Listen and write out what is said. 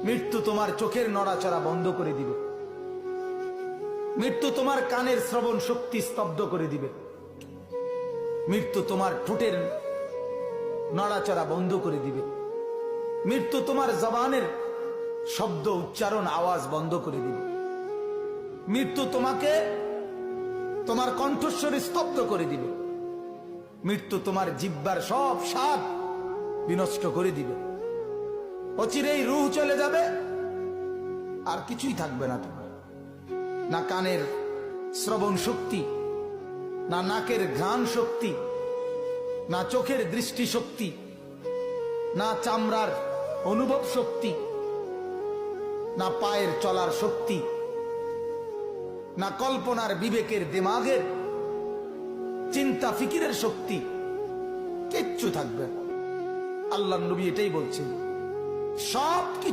মৃত্যু তোমার চোখের নড়াচড়া বন্ধ করে দিবে। মৃত্যু তোমার কানের শ্রবণ শক্তি স্তব্ধ করে দিবে। মৃত্যু তোমার ঠোঁটের নড়াচড়া বন্ধ করে দিবে। মৃত্যু তোমার জবানের শব্দ উচ্চারণ আওয়াজ বন্ধ করে দিবে। মৃত্যু তোমাকে তোমার কণ্ঠস্বর স্তব্ধ করে দিবে। মৃত্যু তোমার জিহ্বার সব স্বাদ বিনষ্ট করে দিবে। অচিরেই রূহ চলে যাবে, আর কিছুই থাকবে না তোমার। না কানের শ্রবণ শক্তি, না নাকের ঘ্রাণ শক্তি, না চোখের দৃষ্টি শক্তি, না চামড়ার অনুভব শক্তি, না পায়ের চলার শক্তি, না কল্পনার বিবেকের দিমাগের চিন্তা ফিকিরের শক্তি, কিচ্ছু থাকবে না। আল্লাহর নবী এটাই বলছেন, সবকিছু